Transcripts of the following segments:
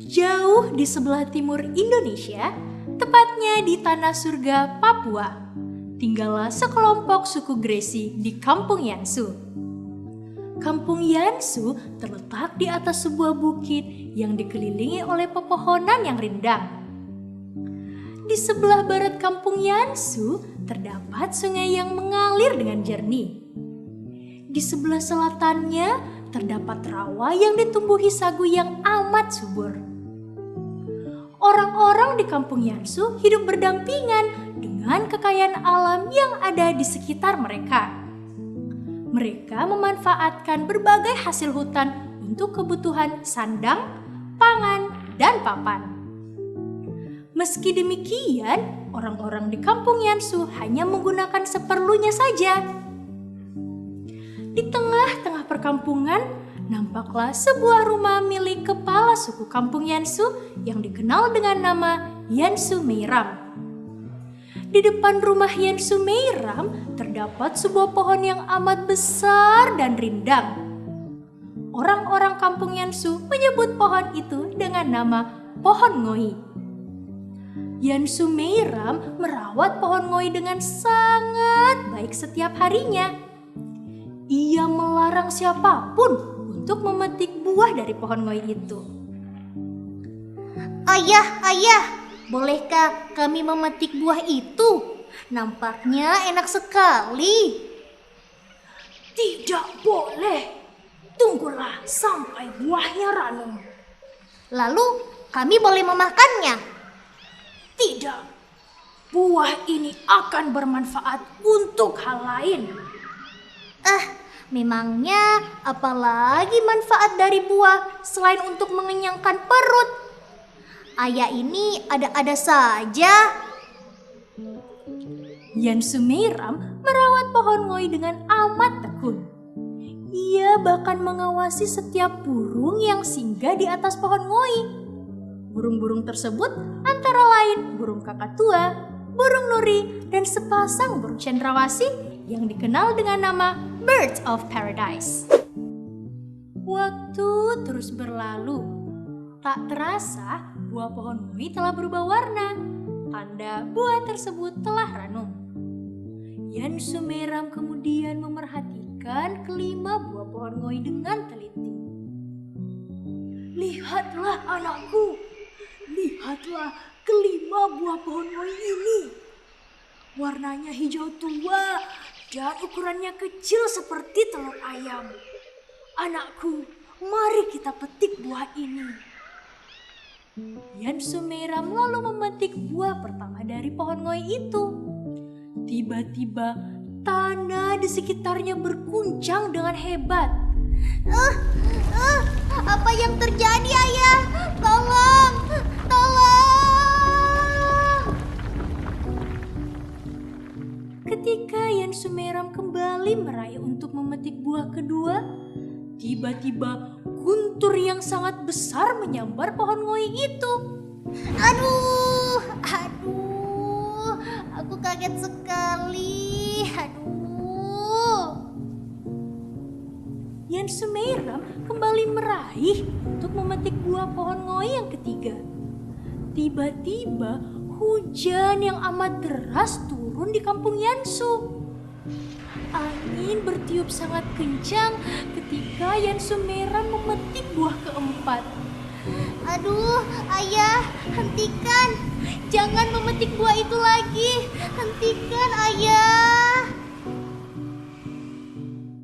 Jauh di sebelah timur Indonesia, tepatnya di tanah surga Papua, tinggallah sekelompok suku Gresi di Kampung Yansu. Kampung Yansu terletak di atas sebuah bukit yang dikelilingi oleh pepohonan yang rindang. Di sebelah barat Kampung Yansu terdapat sungai yang mengalir dengan jernih. Di sebelah selatannya terdapat rawa yang ditumbuhi sagu yang amat subur. Orang-orang di Kampung Yansu hidup berdampingan dengan kekayaan alam yang ada di sekitar mereka. Mereka memanfaatkan berbagai hasil hutan untuk kebutuhan sandang, pangan, dan papan. Meski demikian, orang-orang di Kampung Yansu hanya menggunakan seperlunya saja. Di tengah-tengah perkampungan, nampaklah sebuah rumah milik kepala suku Kampung Yansu yang dikenal dengan nama Yansu Meiram. Di depan rumah Yansu Meiram terdapat sebuah pohon yang amat besar dan rindang. Orang-orang Kampung Yansu menyebut pohon itu dengan nama pohon ngoi. Yansu Meiram merawat pohon ngoi dengan sangat baik setiap harinya. Ia melarang siapapun untuk memetik buah dari pohon ngoi itu. Ayah, bolehkah kami memetik buah itu? Nampaknya enak sekali. Tidak boleh. Tunggulah sampai buahnya ranum. Lalu kami boleh memakannya? Tidak. Buah ini akan bermanfaat untuk hal lain. Memangnya apalagi manfaat dari buah selain untuk mengenyangkan perut? Ayah ini ada-ada saja. Yansu Meiram merawat pohon ngoi dengan amat tekun. Ia bahkan mengawasi setiap burung yang singgah di atas pohon ngoi. Burung-burung tersebut antara lain burung kakatua, burung nuri, dan sepasang burung cendrawasih yang dikenal dengan nama Birds of Paradise. Waktu terus berlalu. Tak terasa buah pohon ngoi telah berubah warna. Tanda buah tersebut telah ranum. Yansu Meiram kemudian memerhatikan kelima buah pohon ngoi dengan teliti. Lihatlah anakku, lihatlah kelima buah pohon ngoi ini. Warnanya hijau tua dan ukurannya kecil seperti telur ayam. Anakku, mari kita petik buah ini. Yansu Meiram lalu memetik buah pertama dari pohon ngoi itu. Tiba-tiba tanah di sekitarnya berguncang dengan hebat. Apa yang terjadi, Ayah? Tolong! Ketika Yansu Meiram kembali meraih untuk memetik buah kedua, tiba-tiba guntur yang sangat besar menyambar pohon ngoi itu. Aduh, aku kaget sekali. Yansu Meiram kembali meraih untuk memetik buah pohon ngoi yang ketiga. Tiba-tiba hujan yang amat deras turun di Kampung Yansu. Angin bertiup sangat kencang ketika Yansu Meiram memetik buah keempat. Aduh, Ayah, hentikan. Jangan memetik buah itu lagi. Hentikan, Ayah.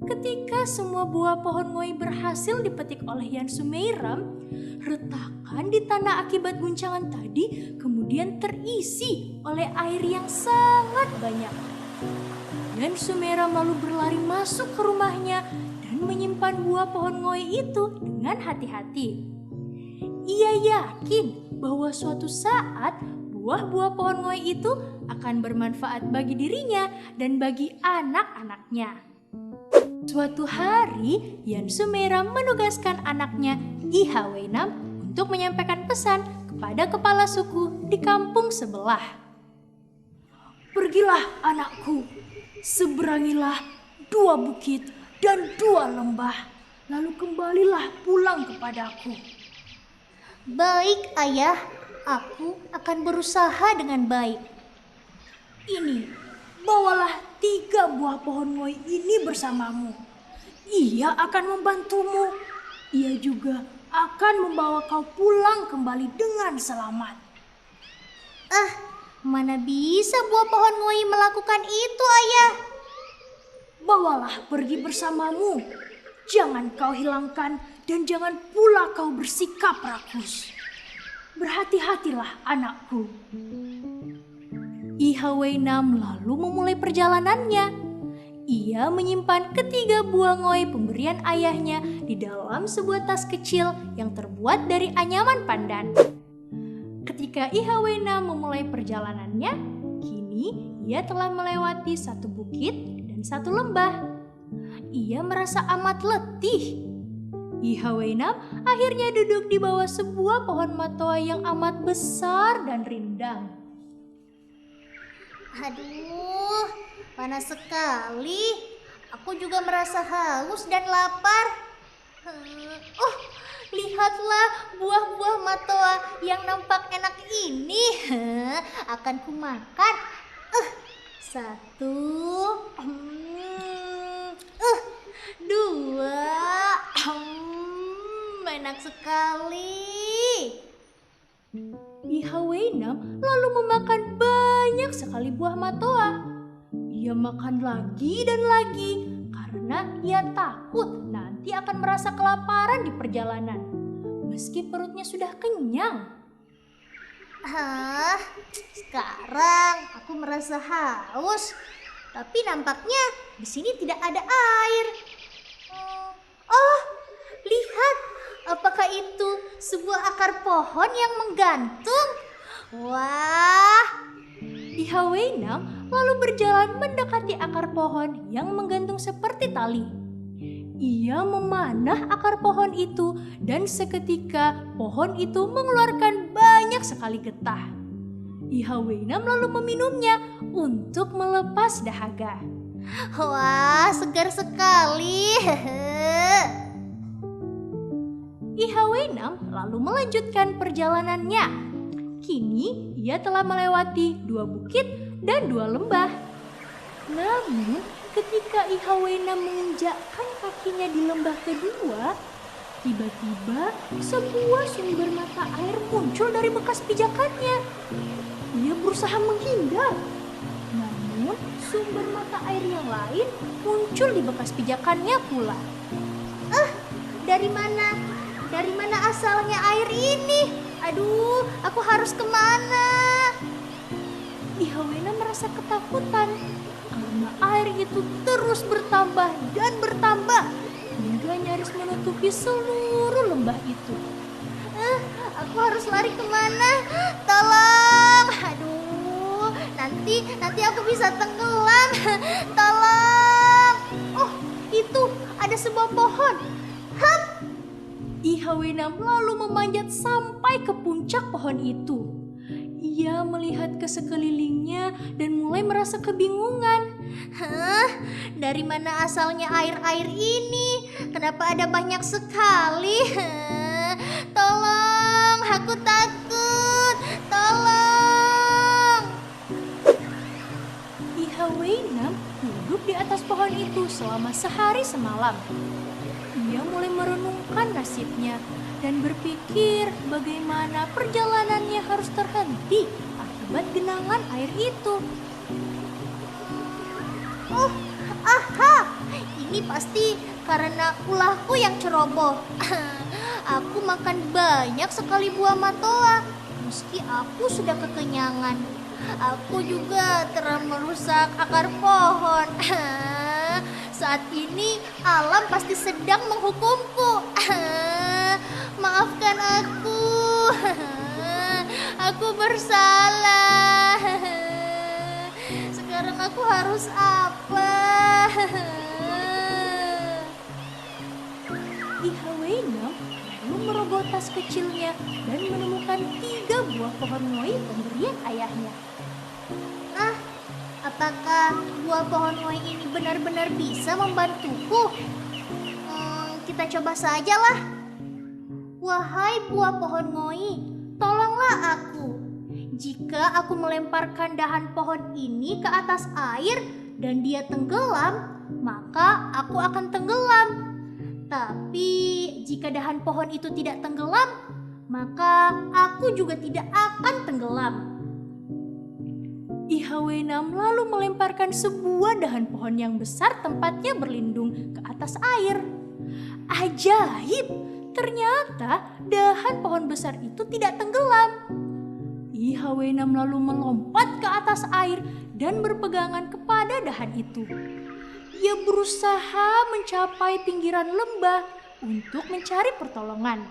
Ketika semua buah pohon ngoi berhasil dipetik oleh Yansu Meiram, retakan di tanah akibat guncangan tadi kemudian terisi oleh air yang sangat banyak. Yansu Meiram lalu berlari masuk ke rumahnya dan menyimpan buah pohon ngoi itu dengan hati-hati. Ia yakin bahwa suatu saat buah-buah pohon ngoi itu akan bermanfaat bagi dirinya dan bagi anak-anaknya. Suatu hari, Yansu Meiram menugaskan anaknya Iha Weinam untuk menyampaikan pesan kepada kepala suku di kampung sebelah. Pergilah anakku, seberangilah 2 bukit dan 2 lembah, lalu kembalilah pulang kepadaku. Baik, Ayah. Aku akan berusaha dengan baik. Ini, bawalah 3 buah pohon ngoi ini bersamamu. Ia akan membantumu. Ia juga akan membawa kau pulang kembali dengan selamat. Mana bisa buah pohon ngoi melakukan itu, Ayah? Bawalah pergi bersamamu. Jangan kau hilangkan dan jangan pula kau bersikap rakus. Berhati-hatilah anakku. Ihaweinam lalu memulai perjalanannya. Ia menyimpan ketiga buah ngoi pemberian ayahnya di dalam sebuah tas kecil yang terbuat dari anyaman pandan. Ketika Ihaweinam memulai perjalanannya, kini ia telah melewati satu bukit dan satu lembah. Ia merasa amat letih. Ihaweinam akhirnya duduk di bawah sebuah pohon matoa yang amat besar dan rindang. Aduh, panas sekali. Aku juga merasa haus dan lapar. Lihatlah buah-buah matoa yang nampak enak ini. Akan kumakan. Satu, dua, enak sekali. Ihaweinam lalu memakan banyak sekali buah matoa. Ia makan lagi dan lagi karena ia takut nanti akan merasa kelaparan di perjalanan. Meski perutnya sudah kenyang. Sekarang aku merasa haus, tapi nampaknya di sini tidak ada air. Lihat, apakah itu sebuah akar pohon yang menggantung? Wah, Ihaweinam lalu berjalan mendekati akar pohon yang menggantung seperti tali. Ia memanah akar pohon itu dan seketika pohon itu mengeluarkan banyak sekali getah. Ihaweinam lalu meminumnya untuk melepas dahaga. wah, segar sekali. Ihaweinam lalu melanjutkan perjalanannya. Kini ia telah melewati 2 bukit dan 2 lembah. Namun ketika Ihaweinam menginjakkan kakinya di lembah kedua, tiba-tiba sebuah sumber mata air muncul dari bekas pijakannya. Ia berusaha menghindar. Namun sumber mata air yang lain muncul di bekas pijakannya pula. Dari mana? Dari mana asalnya air ini? Aduh, aku harus kemana? Ihaweinam merasa ketakutan karena air itu terus bertambah dan bertambah hingga nyaris menutupi seluruh lembah itu. Aku harus lari kemana? Tolong! Aduh, nanti aku bisa tenggelam. Tolong! Oh, itu ada sebuah pohon. Ihaweinam lalu memanjat sampai ke puncak pohon itu. Ia melihat ke sekelilingnya dan mulai merasa kebingungan. Dari mana asalnya air-air ini? Kenapa ada banyak sekali? Tolong, aku takut. Tolong. Ihaweinam duduk di atas pohon itu selama sehari semalam. Ia mulai merenungkan nasibnya dan berpikir bagaimana perjalanannya harus terhenti akibat genangan air itu. Ini pasti karena ulahku yang ceroboh. Aku makan banyak sekali buah matoa, meski aku sudah kekenyangan. Aku juga telah merusak akar pohon. Saat ini alam pasti sedang menghukumku. Maafkan aku. Aku bersalah. Sekarang aku harus apa? Ihaweinam lalu merogoh tas kecilnya dan menemukan 3 buah pohon ngoi pemberian ayahnya. Apakah buah pohon ngoi ini benar-benar bisa membantuku? Kita coba sajalah. Wahai buah pohon ngoi, tolonglah aku. Jika aku melemparkan dahan pohon ini ke atas air dan dia tenggelam, maka aku akan tenggelam. Tapi jika dahan pohon itu tidak tenggelam, maka aku juga tidak akan tenggelam. Ihaweenam lalu melemparkan sebuah dahan pohon yang besar tempatnya berlindung ke atas air. Ajaib, ternyata dahan pohon besar itu tidak tenggelam. Ihaweenam lalu melompat ke atas air dan berpegangan kepada dahan itu. Ia berusaha mencapai pinggiran lembah untuk mencari pertolongan.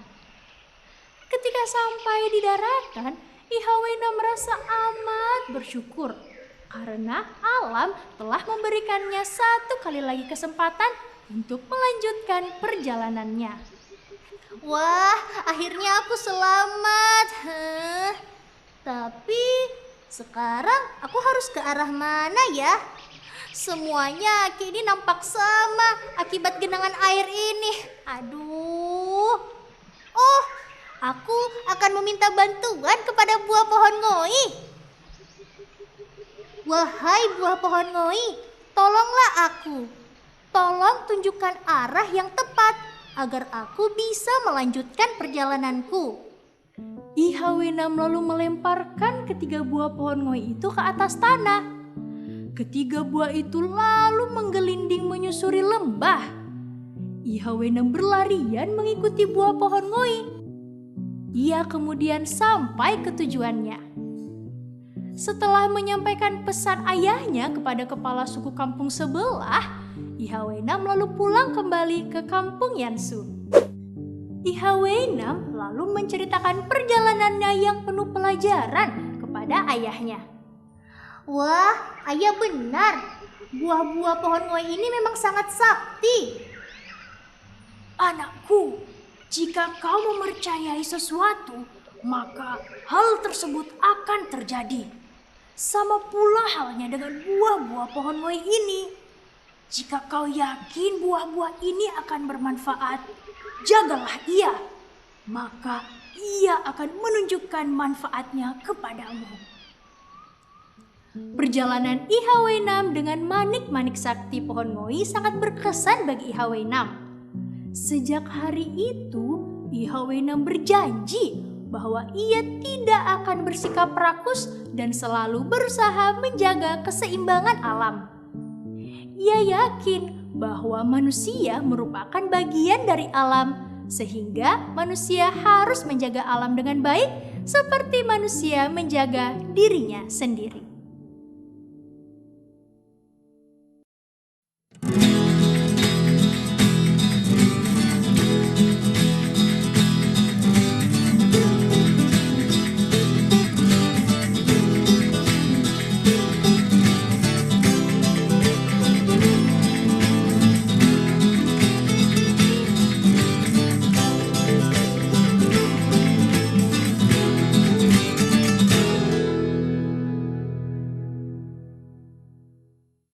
Ketika sampai di daratan, Ihaweenam merasa amat bersyukur karena alam telah memberikannya satu kali lagi kesempatan untuk melanjutkan perjalanannya. Wah, akhirnya aku selamat. Tapi sekarang aku harus ke arah mana ya? Semuanya kini nampak sama akibat genangan air ini. Aduh. Oh, aku akan meminta bantuan kepada buah pohon ngoi. Wahai buah pohon ngoi, tolonglah aku. Tolong tunjukkan arah yang tepat agar aku bisa melanjutkan perjalananku. Ihaweenam lalu melemparkan ketiga buah pohon ngoi itu ke atas tanah. Ketiga buah itu lalu menggelinding menyusuri lembah. Ihaweenam berlarian mengikuti buah pohon ngoi. Ia kemudian sampai ke tujuannya. Setelah menyampaikan pesan ayahnya kepada kepala suku kampung sebelah, Ihaweenam lalu pulang kembali ke kampung Yansu. Ihaweenam lalu menceritakan perjalanannya yang penuh pelajaran kepada ayahnya. Wah, ayah benar. Buah-buah pohon ngoi ini memang sangat sakti. Anakku, jika kau mempercayai sesuatu, maka hal tersebut akan terjadi. Sama pula halnya dengan buah-buah pohon ngoi ini. Jika kau yakin buah-buah ini akan bermanfaat, jagalah ia, maka ia akan menunjukkan manfaatnya kepadamu. Perjalanan Ihaweenam dengan manik-manik sakti pohon ngoi sangat berkesan bagi Ihaweenam. Sejak hari itu, Ihaweenam berjanji bahwa ia tidak akan bersikap rakus dan selalu berusaha menjaga keseimbangan alam. Ia yakin bahwa manusia merupakan bagian dari alam, sehingga manusia harus menjaga alam dengan baik seperti manusia menjaga dirinya sendiri.